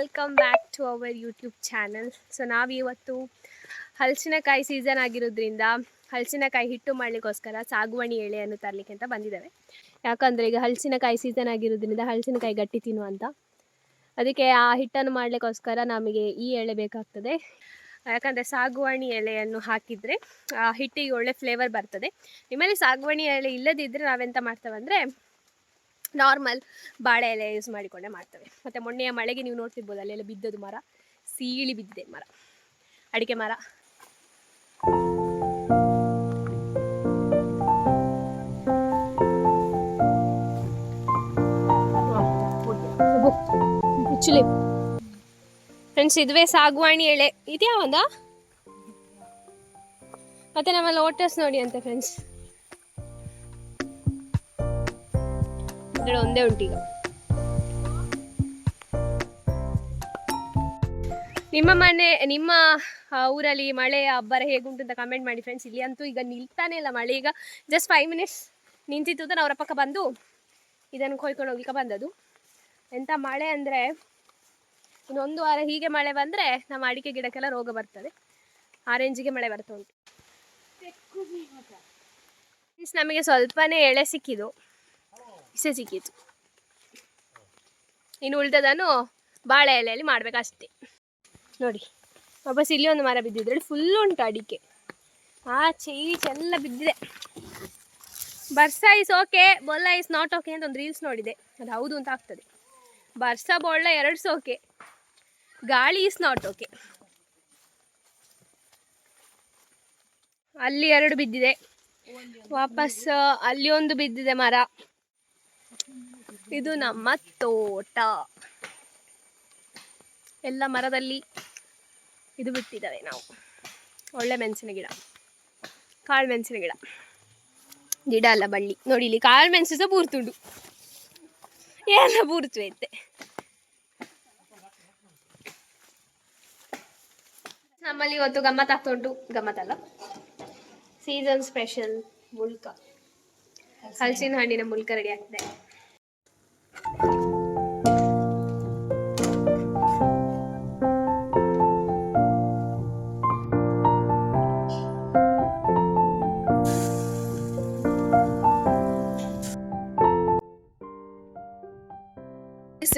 Welcome back to our YouTube channel. So ನಾವಿವತ್ತು ಹಲಸಿನಕಾಯಿ season ಆಗಿರೋದ್ರಿಂದ ಹಲಸಿನಕಾಯಿ ಹಿಟ್ಟು ಮಾಡಲಿಕ್ಕೋಸ್ಕರ ಸಾಗುವಾಣಿ ಎಳೆಯನ್ನು ತರಲಿಕ್ಕೆ ಅಂತ ಬಂದಿದ್ದೇವೆ. ಯಾಕಂದರೆ ಈಗ ಹಲಸಿನಕಾಯಿ ಸೀಸನ್ ಆಗಿರೋದ್ರಿಂದ ಹಲಸಿನಕಾಯಿ ಗಟ್ಟಿ ತಿನ್ನುವಂತ, ಅದಕ್ಕೆ ಆ ಹಿಟ್ಟನ್ನು ಮಾಡಲಿಕ್ಕೋಸ್ಕರ ನಮಗೆ ಈ ಎಳೆ ಬೇಕಾಗ್ತದೆ. ಯಾಕಂದರೆ ಸಾಗುವಾಣಿ ಎಲೆಯನ್ನು ಹಾಕಿದರೆ ಆ ಹಿಟ್ಟಿಗೆ ಒಳ್ಳೆ ಫ್ಲೇವರ್ ಬರ್ತದೆ. ನಿಮ್ಮಲ್ಲಿ ಸಾಗುವಾಣಿ ಎಲೆ ಇಲ್ಲದಿದ್ದರೆ ನಾವೆಂತ ಮಾಡ್ತೇವೆ ಅಂದರೆ ನಾರ್ಮಲ್ ಬಾಳೆ ಎಲೆ ಯೂಸ್ ಮಾಡಿಕೊಂಡೇ ಮಾಡ್ತೇವೆ. ಮತ್ತು ಮೊನ್ನೆಯ ಮಳೆಗೆ ನೀವು ನೋಡ್ತಿರ್ಬೋದು ಅಲ್ಲೆಲ್ಲ ಬಿದ್ದದು ಮರ, ಸೀಳಿ ಬಿದ್ದಿದೆ ಮರ, ಅಡಿಕೆ ಮರ. ಫ್ರೆಂಡ್ಸ್, ಇದುವೇ ಸಾಗುವಾಣಿ ಎಳೆ. ಇದೆಯಾ ಒಂದ ಮತ್ತೆ ನಮ್ಮ ಲೋಟಸ್ ನೋಡಿ ಅಂತೆ ಫ್ರೆಂಡ್ಸ್, ಒಂದೇ ಉಂಟು ಈಗ. ನಿಮ್ಮ ಊರಲ್ಲಿ ಮಳೆ ಅಬ್ಬರ ಹೇಗುಂಟು ಅಂತ ಕಮೆಂಟ್ ಮಾಡಿ ಫ್ರೆಂಡ್ಸ್. ಇಲ್ಲಿ ಅಂತೂ ಈಗ ನಿಲ್ತಾನೆ ಇಲ್ಲ ಮಳೆ. ಈಗ ಜಸ್ಟ್ 5 minutes ನಿಂತಿತ್ತು, ನಾನು ಅವರ ಪಕ್ಕ ಬಂದು ಇದನ್ನು ಕೊಯ್ಕೊಂಡು ಹೋಗ್ಲಿಕ್ಕೆ ಬಂದದ್ದು. ಎಂಥ ಮಳೆ ಅಂದರೆ ಇನ್ನೊಂದು ವಾರ ಹೀಗೆ ಮಳೆ ಬಂದರೆ ನಮ್ಮ ಅಡಿಕೆ ಗಿಡಕ್ಕೆಲ್ಲ ರೋಗ ಬರ್ತದೆ. ಆರೆಂಜಿಗೆ ಮಳೆ ಬರ್ತಾ ಉಂಟು. ನಮಗೆ ಸ್ವಲ್ಪನೇ ಎಳೆ ಸಿಕ್ಕಿದ್ದು, ಇಸೆ ಸಿಕ್ಕಿತ್ತು. ಇನ್ನು ಉಳಿದದನ್ನು ಬಾಳೆ ಎಲೆಯಲ್ಲಿ ಮಾಡಬೇಕಷ್ಟೇ. ನೋಡಿ ವಾಪಸ್ ಇಲ್ಲಿ ಒಂದು ಮರ ಬಿದ್ದಿದ್ರೆ ಫುಲ್ ಉಂಟು ಅಡಿಕೆ, ಆಚೆ ಈಚೆ ಎಲ್ಲ ಬಿದ್ದಿದೆ. ಬರ್ಸಾ ಇಸ್ ಓಕೆ, ಬೊಲ್ಲ ಇಸ್ ನಾಟ್ ಓಕೆ ಅಂತ ಒಂದು ರೀಲ್ಸ್ ನೋಡಿದೆ, ಅದು ಹೌದು ಅಂತ ಆಗ್ತದೆ. ಬರ್ಸಾ ಬೊಳ್ಳ 2 ಓಕೆ, ಗಾಳಿ ಇಸ್ ನಾಟ್ ಓಕೆ. ಅಲ್ಲಿ 2 ಬಿದ್ದಿದೆ, ವಾಪಸ್ ಅಲ್ಲಿ ಒಂದು ಬಿದ್ದಿದೆ ಮರ. ಇದು ನಮ್ಮ ತೋಟ. ಎಲ್ಲ ಮರದಲ್ಲಿ ಇದು ಬಿಟ್ಟಿದ್ದಾವೆ ನಾವು. ಒಳ್ಳೆ ಮೆಣಸಿನ ಗಿಡ, ಕಾಳು ಮೆಣಸಿನ ಗಿಡ, ಗಿಡ ಅಲ್ಲ ಬಳ್ಳಿ. ನೋಡಿ ಇಲ್ಲಿ ಕಾಳು ಮೆಣಸು ಸಹ ಬೂರ್ತುಂಡು, ಎಲ್ಲ ಬೂರ್ತು ಐತೆ. ನಮ್ಮಲ್ಲಿ ಇವತ್ತು ಗಮ್ಮತ್ ಆಗ್ತಾ ಉಂಟು. ಗಮ್ಮತ್ತಲ್ಲ, ಸೀಸನ್ ಸ್ಪೆಷಲ್ ಮುಲ್ಕ, ಹಲಸಿನ ಹಣ್ಣಿನ ಮುಲ್ಕ ರೆಡಿ ಆಗ್ತದೆ.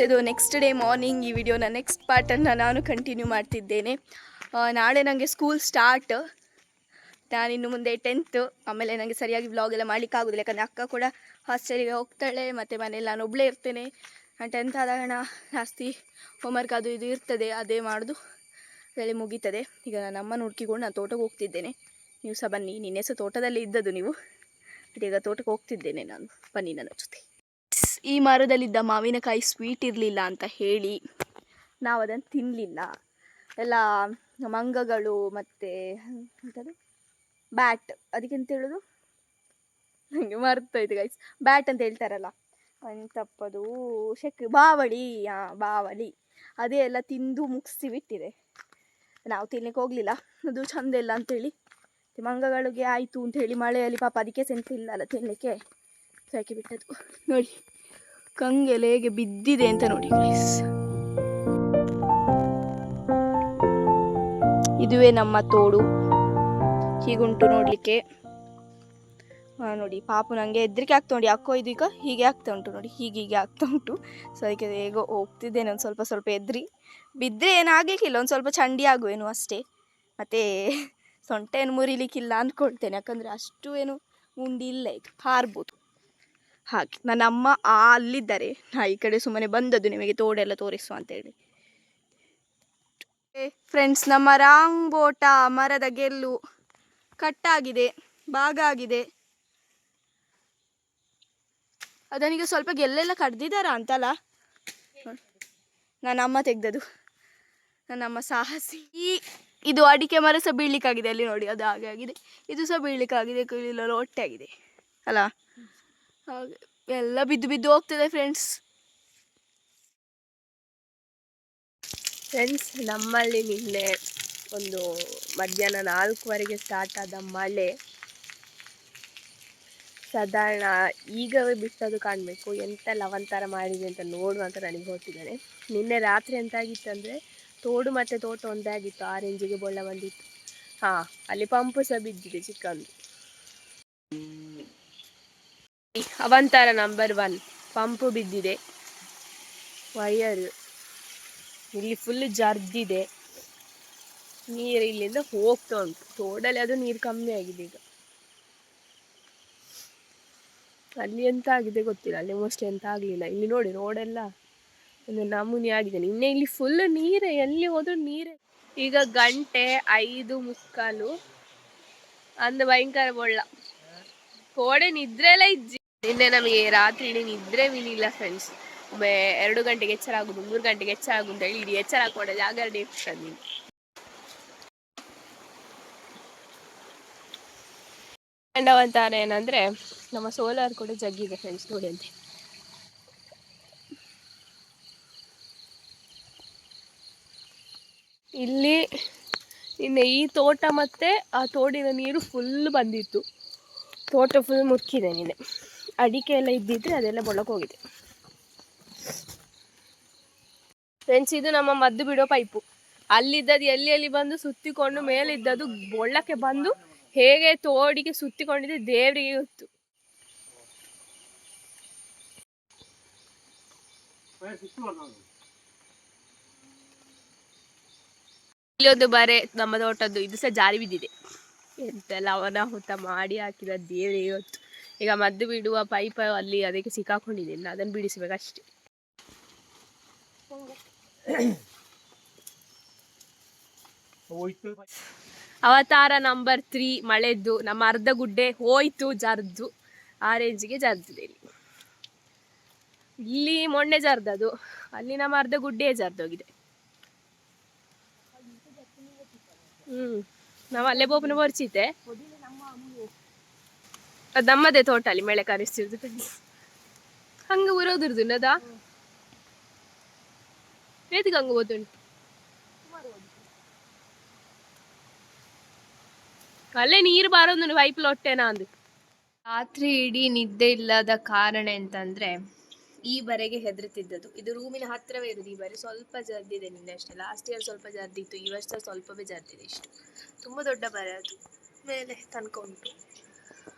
ಇದು ನೆಕ್ಸ್ಟ್ ಡೇ ಮಾರ್ನಿಂಗ್. ಈ ವಿಡಿಯೋನ ನೆಕ್ಸ್ಟ್ ಪಾರ್ಟನ್ನು ನಾನು ಕಂಟಿನ್ಯೂ ಮಾಡ್ತಿದ್ದೇನೆ. ನಾಳೆ ನನಗೆ ಸ್ಕೂಲ್ ಸ್ಟಾರ್ಟ್. ನಾನಿನ್ನು ಮುಂದೆ 10th. ಆಮೇಲೆ ನನಗೆ ಸರಿಯಾಗಿ ವ್ಲಾಗ್ ಎಲ್ಲ ಮಾಡಲಿಕ್ಕಾಗೋದಿಲ್ಲ, ಯಾಕಂದರೆ ಅಕ್ಕ ಕೂಡ ಹಾಸ್ಟೆಲಿಗೆ ಹೋಗ್ತಾಳೆ, ಮತ್ತು ಮನೇಲಿ ನಾನು ಒಬ್ಬಳೇ ಇರ್ತೇನೆ. 10th ಆದ ಕಾರಣ ಜಾಸ್ತಿ ಹೋಮ್ವರ್ಕ್ ಅದು ಇದು ಇರ್ತದೆ, ಅದೇ ಮಾಡೋದು ಅದರಲ್ಲಿ ಮುಗೀತದೆ. ಈಗ ನಾನು ಅಮ್ಮನ ಹುಡುಕಿಕೊಂಡು ನಾನು ತೋಟಕ್ಕೆ ಹೋಗ್ತಿದ್ದೇನೆ. ನೀವು ಸಹ ಬನ್ನಿ. ನಿನ್ನೆ ಸಹ ತೋಟದಲ್ಲಿ ಇದ್ದದ್ದು ನೀವು, ಬಟ್ ಈಗ ತೋಟಕ್ಕೆ ಹೋಗ್ತಿದ್ದೇನೆ ನಾನು, ಬನ್ನಿ ನನ್ನ ಜೊತೆ. ಈ ಮರದಲ್ಲಿದ್ದ ಮಾವಿನಕಾಯಿ ಸ್ವೀಟ್ ಇರಲಿಲ್ಲ ಅಂತ ಹೇಳಿ ನಾವು ಅದನ್ನು ತಿನ್ನಲಿಲ್ಲ. ಎಲ್ಲ ಮಂಗಗಳು ಮತ್ತು ಎಂಥದ್ದು ಬ್ಯಾಟ್, ಅದಕ್ಕೆ ಎಂತ ಹೇಳೋದು ನನಗೆ ಮರ್ತೋಯ್ತು ಗೈಸ್. ಬ್ಯಾಟ್ ಅಂತ ಹೇಳ್ತಾರಲ್ಲ, ಎಂತಪ್ಪದು ಬಾವಳಿ, ಬಾವಳಿ, ಅದೇ ಎಲ್ಲ ತಿಂದು ಮುಗಿಸಿ ಬಿಟ್ಟಿದೆ. ನಾವು ತಿನ್ಲಿಕ್ಕೆ ಹೋಗಲಿಲ್ಲ, ಅದು ಚಂದ ಇಲ್ಲ ಅಂಥೇಳಿ. ಮಂಗಗಳಿಗೆ ಆಯಿತು ಅಂತ ಹೇಳಿ ಮಳೆಯಲ್ಲಿ ಪಾಪ ಅದಕ್ಕೆ ಸೆಂತ ಇಲ್ಲ ಅಲ್ಲ ತಿನ್ನಲಿಕ್ಕೆ, ಸಾಕಿ ಬಿಟ್ಟದ್ದು. ನೋಡಿ ಕಂಗೆಲ್ಲ ಹೇಗೆ ಬಿದ್ದಿದೆ ಅಂತ ನೋಡಿ ಗೈಸ್. ಇದುವೇ ನಮ್ಮ ತೋಡು, ಹೀಗುಂಟು ನೋಡಲಿಕ್ಕೆ. ನೋಡಿ ಪಾಪು ನನಗೆ ಹೆದರಿಕೆ ಆಗ್ತಾ ಉಂಟು, ಯಾಕೋ ಇದು ಈಗ ಹೀಗೆ ಆಗ್ತಾ ಉಂಟು ನೋಡಿ, ಹೀಗೆ ಆಗ್ತಾ ಉಂಟು. ಸೊ ಅದಕ್ಕೆ ಹೇಗೋ ಹೋಗ್ತಿದ್ದೇನೆ, ಒಂದು ಸ್ವಲ್ಪ ಎದ್ರಿ. ಬಿದ್ದರೆ ಏನಾಗಲಿಕ್ಕಿಲ್ಲ, ಒಂದು ಸ್ವಲ್ಪ ಚಂಡಿ ಆಗುವೇನು ಅಷ್ಟೇ. ಮತ್ತು ಸೊಂಟೆ ಏನು ಮುರಿಲಿಕ್ಕಿಲ್ಲ ಅಂದ್ಕೊಳ್ತೇನೆ, ಯಾಕಂದರೆ ಅಷ್ಟು ಏನು ಉಂಡಿಲ್ಲ, ಇದು ಹಾರ್ಬೋದು. ಹಾಗೆ ನನ್ನ ಅಮ್ಮ ಅಲ್ಲಿದ್ದಾರೆ, ನಾ ಈ ಕಡೆ ಸುಮ್ಮನೆ ಬಂದದ್ದು ನಿಮಗೆ ತೋಡೆಲ್ಲ ತೋರಿಸುವ ಅಂತೇಳಿ. ಫ್ರೆಂಡ್ಸ್, ನಮ್ಮ ರಾಂಬೋಟ ಮರದ ಗೆಲ್ಲು ಕಟ್ಟಾಗಿದೆ, ಭಾಗ ಆಗಿದೆ. ಅದನೀಗ ಸ್ವಲ್ಪ ಗೆಲ್ಲೆಲ್ಲ ಕಡ್ದಿದ್ದಾರಾ ಅಂತಲ್ಲ, ನನ್ನ ಅಮ್ಮ ತೆಗ್ದದು, ನನ್ನಮ್ಮ ಸಾಹಸಿ. ಇದು ಅಡಿಕೆ ಮರ ಸಹ ಬೀಳ್ಲಿಕ್ಕಾಗಿದೆ, ಅಲ್ಲಿ ನೋಡಿ ಅದು ಹಾಗೆ ಆಗಿದೆ. ಇದು ಸಹ ಬೀಳ್ಲಿಕ್ಕಾಗಿದೆ, ಕೈಲೆಲ್ಲ ಹೊಟ್ಟೆ ಆಗಿದೆ ಅಲ್ಲ, ಹಾಗೆ ಎಲ್ಲ ಬಿದ್ದು ಹೋಗ್ತದೆ ಫ್ರೆಂಡ್ಸ್. ನಮ್ಮಲ್ಲಿ ನಿನ್ನೆ ಒಂದು ಮಧ್ಯಾಹ್ನ 4 ಗಂಟೆಗೆ ಸ್ಟಾರ್ಟ್ ಆದ ಮಳೆ ಸಾಧಾರಣ ಈಗವೇ ಬಿಟ್ಟದು ಕಾಣಬೇಕು, ಎಂತ ಲವಂತರ ಮಾಡಿದೆ ಅಂತ ನೋಡುವಂತ ನನಗೆ ಹೊರಟಿದ್ದಾನೆ. ನಿನ್ನೆ ರಾತ್ರಿ ಎಂತಾಗಿತ್ತಂದರೆ ತೋಡು ಮತ್ತು ತೋಟ ಒಂದೇ ಆಗಿತ್ತು, ಆರೆಂಜಿಗೆ ಬೊಳ್ಳ ಬಂದಿತ್ತು. ಹಾಂ, ಅಲ್ಲಿ ಪಂಪು ಸಹ ಬಿದ್ದಿದೆ ಚಿಕ್ಕಂದು. ಅವಂತರ ನಂಬರ್ 1 ಪಂಪು ಬಿದ್ದಿದೆ. ವಯರ್ ಇಲ್ಲಿ ಫುಲ್ ಜರ್ದಿದೆ. ನೀರು ಇಲ್ಲಿಂದ ಹೋಗ್ತಾ ಉಂಟು. ತೋಡಲ್ಲಿ ಅದು ನೀರು ಕಮ್ಮಿ ಆಗಿದೆ ಈಗ. ಅಲ್ಲಿ ಎಂತ ಆಗಿದೆ ಗೊತ್ತಿಲ್ಲ, ಅಲ್ಲಿ ಮೋಸ್ಟ್ಲಿ ಎಂತ ಆಗಲಿಲ್ಲ. ಇಲ್ಲಿ ನೋಡಿ ರೋಡೆಲ್ಲ ಒಂದು ನಮೂನಿ ಆಗಿದೆ. ನಿನ್ನೆ ಇಲ್ಲಿ ಫುಲ್ ನೀರೇ, ಎಲ್ಲಿ ಹೋದ್ರು ನೀರೇ. ಈಗ 5:45 ಅಂದ ಭಯಂಕರ ಬೊಳ್ಳ. ಕೋಡೆ ನಿದ್ರೆ ಎಲ್ಲ ಇಜ್ಜಿ. ನಿನ್ನೆ ನಮಗೆ ರಾತ್ರಿ ಇಡೀ ನಿದ್ರೆ ಇಲ್ಲ ಫ್ರೆಂಡ್ಸ್. 2 ಗಂಟೆಗೆ ಎಚ್ಚರ ಆಗುದು, 3 ಗಂಟೆಗೆ ಎಚ್ಚರ ಆಗುದು ಅಂತ ಹೇಳಿ ಇಡೀ ಎಚ್ಚರ ಹಾಕೊಂಡ ಜಾಗರಣೆ ಇರ್ತದೆ ನೀನು. ಕಂಡವಂತಾರ ಏನಂದ್ರೆ ನಮ್ಮ ಸೋಲಾರ್ ಕೂಡ ಜಗ್ಗಿದೆ ಫ್ರೆಂಡ್ಸ್, ನೋಡಿ ಅಂತೆ. ಇಲ್ಲಿ ನಿನ್ನೆ ಈ ತೋಟ ಮತ್ತೆ ಆ ತೋಡಿನ ನೀರು ಫುಲ್ ಬಂದಿತ್ತು. ತೋಟ ಫುಲ್ ಮುಚ್ಚಿದೆ. ನಿನ್ನೆ ಅಡಿಕೆ ಎಲ್ಲ ಇದ್ದಿದ್ರೆ ಅದೆಲ್ಲ ಬೊಳಕ್ಕೆ ಹೋಗಿದೆ ಫ್ರೆಂಡ್ಸ್. ಇದು ನಮ್ಮ ಮದ್ದು ಬಿಡೋ ಪೈಪು. ಅಲ್ಲಿದ್ದದ್ದು ಎಲ್ಲಿ ಬಂದು ಸುತ್ತಿಕೊಂಡು ಮೇಲಿದ್ದದ್ದು ಬೊಳ್ಳಕ್ಕೆ ಬಂದು ಹೇಗೆ ತೋಡಿಗೆ ಸುತ್ತಿಕೊಂಡಿದೆ ದೇವರಿಗೆ ಗೊತ್ತು. ಇಲ್ಲೊಂದು ಬರೆ ನಮ್ಮ ತೋಟದ್ದು, ಇದು ಸಹ ಜಾರಿ ಬಿದ್ದಿದೆ. ಎಂತೆಲ್ಲ ಅನಾಹುತ ಮಾಡಿ ಹಾಕಿದ ದೇವರಿಗೆ ಗೊತ್ತು. ಈಗ ಮದ್ದು ಬಿಡುವ ಪೈಪ್ ಅಲ್ಲಿ ಅದಕ್ಕೆ ಸಿಕ್ಕಾಕೊಂಡಿದೆ, ಅದನ್ನು ಬಿಡಿಸ್ಬೇಕಷ್ಟೆ. ಅವತಾರ ನಂಬರ್ 3 ಮಳೆದ್ದು ನಮ್ಮ ಅರ್ಧ ಗುಡ್ಡೆ ಹೋಯ್ತು, ಜರ್ದು ಆರೆಂಜಿಗೆ ಜರ್ದಿದೆ. ಇಲ್ಲಿ ಮೊನ್ನೆ ಜರ್ದದು, ಅಲ್ಲಿ ನಮ್ಮ ಅರ್ಧ ಗುಡ್ಡೆ ಜರ್ದೋಗಿದೆ. ನಾವು ಅಲ್ಲೇ ಬೋಪನ ಬರ್ಚಿತೆ, ಅದು ನಮ್ಮದೇ ತೋಟ ಅಲ್ಲಿ ಮಳೆ ಕರೆಸ್ತಿರ್ದು ಹಂಗ ಊರೋದ್ರದ್ದು ನದ ಬೇತಿಗೆ ಹಂಗ ಓದುಂಟು. ಅಲ್ಲೇ ನೀರು ಬಾರೋದು ಪೈಪ್ಲ ಹೊಟ್ಟೆನಾ ಅಂದು. ರಾತ್ರಿ ಇಡೀ ನಿದ್ದೆ ಇಲ್ಲದ ಕಾರಣ ಎಂತಂದ್ರೆ ಈ ಬರೆಗೆ ಹೆದರ್ತಿದ್ದದು. ಇದು ರೂಮಿನ ಹತ್ರವೇ ಇರುದು. ಈ ಬರೆ ಸ್ವಲ್ಪ ಜರ್ದಿದೆ ನಿನ್ನೆ ಅಷ್ಟೇ. ಲಾಸ್ಟ್ ಇಯರ್ ಸ್ವಲ್ಪ ಜರ್ದಿತ್ತು, ಈ ವರ್ಷ ಸ್ವಲ್ಪವೇ ಜರ್ದಿದೆ. ಇಷ್ಟು ತುಂಬ ದೊಡ್ಡ ಬರೆ, ಅದು ಮೇಲೆ ತನಕ ಉಂಟು.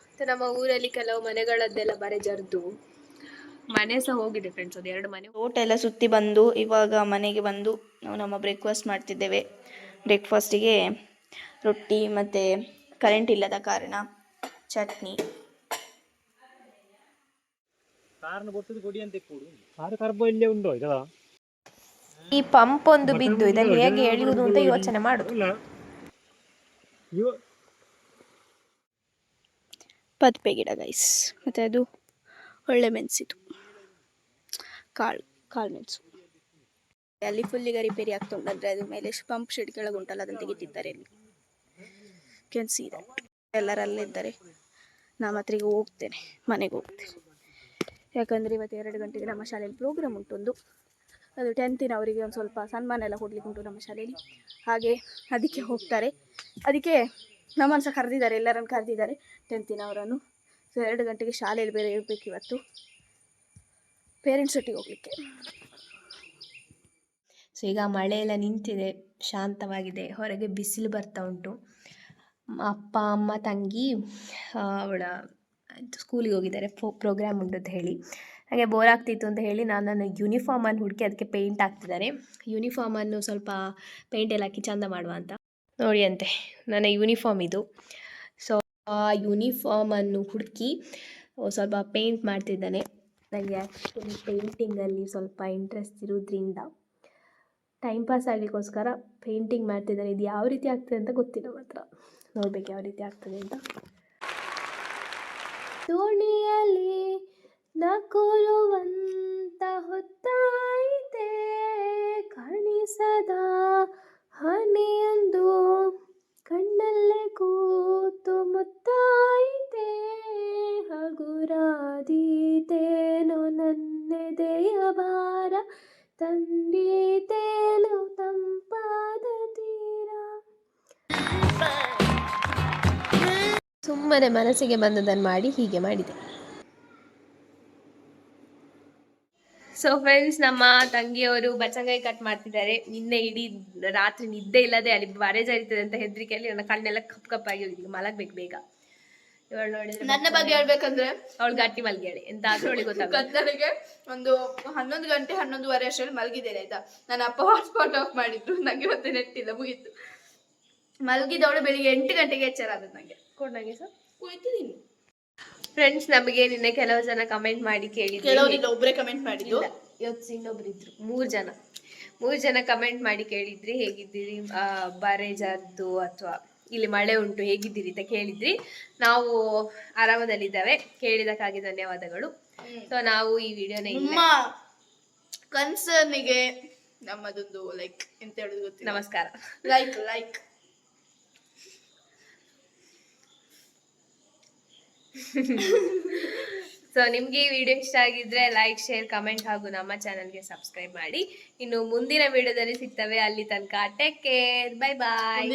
ಮತ್ತು ನಮ್ಮ ಊರಲ್ಲಿ ಕೆಲವು ಮನೆಗಳದ್ದೆಲ್ಲ ಬರೆ ಜರ್ದು ಮನೆ ಸಹ ಹೋಗಿದೆ ಫ್ರೆಂಡ್ಸ್. ಅದು 2 ಮನೆ. ತೋಟ ಎಲ್ಲ ಸುತ್ತಿ ಬಂದು ಇವಾಗ ಮನೆಗೆ ಬಂದು ನಾವು ನಮ್ಮ ಬ್ರೇಕ್ಫಾಸ್ಟ್ ಮಾಡ್ತಿದ್ದೇವೆ. ಬ್ರೇಕ್ಫಾಸ್ಟಿಗೆ ರೊಟ್ಟಿ ಮತ್ತು ಕರೆಂಟ್ ಇಲ್ಲದ ಕಾರಣ ಚಟ್ನಿ. ಈ ಪಂಪ್ ಒಂದು ಬಿದ್ದು ಇದನ್ನು ಹೇಗೆ ಎಳೆಯುವುದು ಅಂತ ಯೋಚನೆ ಮಾಡುದು. ಪತ್ಪೆ ಗಿಡ ಗೈಸ್, ಮತ್ತು ಅದು ಒಳ್ಳೆ ಮೆಣಸಿದು ಕಾಳು ಮೆಣಸು. ಅಲ್ಲಿ ಫುಲ್ ಈಗ ರಿಪೇರಿ ಆಗ್ತಾ ಉಂಟು. ಅಂದರೆ ಅದು ಮೇಲೆ ಪಂಪ್ ಶೆಡ್ ಕೆಳಗೆ ಉಂಟಲ್ಲ, ಅದನ್ನು ತೆಗಿತಿದ್ದಾರೆ. ಅಲ್ಲಿ ಕ್ಯಾನ್ ಸಿ ದಟ್. ಎಲ್ಲರಲ್ಲಿದ್ದಾರೆ. ನಾ ಮಾತ್ರ ಈಗ ಹೋಗ್ತೇನೆ, ಮನೆಗೆ ಹೋಗ್ತೇನೆ. ಯಾಕಂದರೆ ಇವತ್ತು 2 ಗಂಟೆಗೆ ನಮ್ಮ ಶಾಲೆಯಲ್ಲಿ ಪ್ರೋಗ್ರಾಮ್ ಉಂಟೊಂದು. ಅದು 10th ಅವರಿಗೆ ಒಂದು ಸ್ವಲ್ಪ ಸನ್ಮಾನ ಎಲ್ಲ ಕೊಡಲಿಕ್ಕೆ ಉಂಟು ನಮ್ಮ ಶಾಲೆಯಲ್ಲಿ. ಹಾಗೆ ಅದಕ್ಕೆ ಹೋಗ್ತಾರೆ. ಅದಕ್ಕೆ ನಮ್ಮನ್ನು ಸಹ ಕರೆದಿದ್ದಾರೆ, ಎಲ್ಲರನ್ನು ಕರೆದಿದ್ದಾರೆ 10th ಅವರನ್ನು. ಸೊ 2 ಗಂಟೆಗೆ ಶಾಲೆಯಲ್ಲಿ ಬೇರೆ ಇರಬೇಕು ಇವತ್ತು, ಪೇರೆಂಟ್ಸ್ ಒಟ್ಟಿಗೆ ಹೋಗಲಿಕ್ಕೆ. ಸೊ ಈಗ ಮಳೆ ಎಲ್ಲ ನಿಂತಿದೆ, ಶಾಂತವಾಗಿದೆ. ಹೊರಗೆ ಬಿಸಿಲು ಬರ್ತಾ ಉಂಟು. ಅಪ್ಪ ಅಮ್ಮ ತಂಗಿ ಅವಳ ಸ್ಕೂಲಿಗೆ ಹೋಗಿದ್ದಾರೆ, ಪ್ರೋಗ್ರಾಮ್ ಉಂಟು ಅಂತ ಹೇಳಿ. ಹಾಗೆ ಬೋರ್ ಆಗ್ತಿತ್ತು ಅಂತ ಹೇಳಿ ನಾನು ನನ್ನ ಯೂನಿಫಾರ್ಮನ್ನು ಹುಡುಕಿ ಅದಕ್ಕೆ ಪೇಂಟ್ ಹಾಕ್ತಿದ್ದಾರೆ. ಯೂನಿಫಾರ್ಮನ್ನು ಸ್ವಲ್ಪ ಪೇಂಟ್ ಎಲ್ಲ ಹಾಕಿ ಚಂದ ಮಾಡುವ ಅಂತ. ನೋಡಿ ಅಂತೆ ನನ್ನ ಯೂನಿಫಾರ್ಮ್ ಇದು. ಸೊ ಆ ಯೂನಿಫಾರ್ಮನ್ನು ಹುಡುಕಿ ಸ್ವಲ್ಪ ಪೇಂಟ್ ಮಾಡ್ತಿದ್ದಾನೆ. ನನಗೆ ಆ್ಯಕ್ಚುಲಿ ಪೇಂಟಿಂಗಲ್ಲಿ ಸ್ವಲ್ಪ ಇಂಟ್ರೆಸ್ಟ್ ಇರೋದ್ರಿಂದ ಟೈಮ್ ಪಾಸ್ ಆಗಲಿಕ್ಕೋಸ್ಕರ ಪೇಂಟಿಂಗ್ ಮಾಡ್ತಿದ್ದಾನೆ. ಇದು ಯಾವ ರೀತಿ ಆಗ್ತದೆ ಅಂತ ಗೊತ್ತಿಲ್ಲ, ಮಾತ್ರ ನೋಡ್ಬೇಕು ಯಾವ ರೀತಿ ಆಗ್ತದೆ ಅಂತ. ದೋಣಿಯಲ್ಲಿ ನಕುರುವಂತ ಹೊತ್ತಾಯಿತೆ, ಕಾಣಿಸದ ಹನಿಯೊಂದು ಕಣ್ಣಲ್ಲೇ ಕೂತು ಮುತ್ತಾಯಿತೆ, ಹಗುರಾದೀತೇನೋ ನನ್ನೆದೆಯ ಭಾರ, ತಂದೀತೇನೋ ತಂಪಾದ ತೀರ. ಸುಮ್ಮನೆ ಮನಸ್ಸಿಗೆ ಬಂದದನ್ನು ಮಾಡಿ ಹೀಗೆ ಮಾಡಿದೆ. ಸೊ ಫ್ರೆಂಡ್ಸ್, ನಮ್ಮ ತಂಗಿಯವರು ಬಚ್ಚಂಗಾಯಿ ಕಟ್ ಮಾಡ್ತಿದ್ದಾರೆ. ನಿನ್ನೆ ಇಡೀ ರಾತ್ರಿ ನಿದ್ದೆ ಇಲ್ಲದೆ ಅಲ್ಲಿ ಬರೆ ಜರಿತದೆ ಅಂತ ಹೆದರಿಕೆಯಲ್ಲಿ ನನ್ನ ಕಣ್ಣೆಲ್ಲ ಕಪ್ಪಾಗಿ ಹೋಗಿದ್ದು. ಮಲಗ್ಬೇಕು ಬೇಗ. ಇವಳು ನೋಡಿದ್ರೆ ನನ್ನ ಬಗ್ಗೆ ಹೇಳ್ಬೇಕಂದ್ರೆ ಅವಳು ಗಟ್ಟಿ ಮಲ್ಗ್ಯಾಳೆ. ಎಂತ ಆದ್ರೂ ಅವಳಿಗೆ ಕತ್ತಲಿಗೆ ಒಂದು 11 ಗಂಟೆ 11:30 ಅಷ್ಟರಲ್ಲಿ ಮಲಗಿದ್ದೇನೆ ಆಯ್ತಾ. ನನ್ನ ಅಪ್ಪ ಹಾಟ್ಸ್ಪಾಟ್ ಆಫ್ ಮಾಡಿದ್ರು, ನಂಗೆ ಮತ್ತೆ ನೆಟ್ಟಿಲ್ಲ, ಮುಗೀತು. ಮಲಗಿದವಳು ಬೆಳಿಗ್ಗೆ 8 ಗಂಟೆಗೆ ಎಚ್ಚರ ಆದದ್ದು. ನಂಗೆ ಕೊಡ್ನಂಗೆ ಸರ್ ಕುಳಿತಿದ್ದೀನಿ. ಫ್ರೆಂಡ್ಸ್, ನಮಗೆ ನಿನ್ನೆ ಕೆಲವು ಜನ ಕಮೆಂಟ್ ಮಾಡಿ ಕೇಳಿದ್ರು. ಕೆಲವರಿಲ್ಲ, ಒಬ್ಬರೇ ಕಮೆಂಟ್ ಮಾಡಿದ್ದು. ಇವತ್ತು ಇನ್ನೊಬ್ರು ಇದ್ರು, 3 ಜನ ಕಮೆಂಟ್ ಮಾಡಿ ಕೇಳಿದ್ರಿ ಹೇಗಿದ್ದೀರಿ, ಬರೆ ಜರ್ದು ಅಥವಾ ಇಲ್ಲಿ ಮಳೆ ಉಂಟು ಹೇಗಿದ್ದೀರಿ ಅಂತ ಕೇಳಿದ್ರಿ. ನಾವು ಆರಾಮದಲ್ಲಿದ್ದಾವೆ. ಕೇಳಿದಕ್ಕಾಗಿ ಧನ್ಯವಾದಗಳು. ಸೊ ನಾವು ಈ ವಿಡಿಯೋನ ನಿಮ್ಮ ಕನ್ಸರ್ನಿಗೆ ನಮ್ಮದೊಂದು ಲೈಕ್ ಎಂತ ಹೇಳುದು ಗೊತ್ತಿಲ್ಲ. ನಮಸ್ಕಾರ. ಲೈಕ್ ಸೊ ನಿಮ್ಗೆ ಈ ವಿಡಿಯೋ ಇಷ್ಟ ಆಗಿದ್ರೆ ಲೈಕ್, ಶೇರ್, ಕಮೆಂಟ್ ಹಾಗೂ ನಮ್ಮ ಚಾನಲ್ಗೆ ಸಬ್ಸ್ಕ್ರೈಬ್ ಮಾಡಿ. ಇನ್ನು ಮುಂದಿನ ವಿಡಿಯೋದಲ್ಲಿ ಸಿಗ್ತವೆ. ಅಲ್ಲಿ ತನಕ ಟೇಕ್ ಕೇರ್, ಬೈ ಬಾಯ್.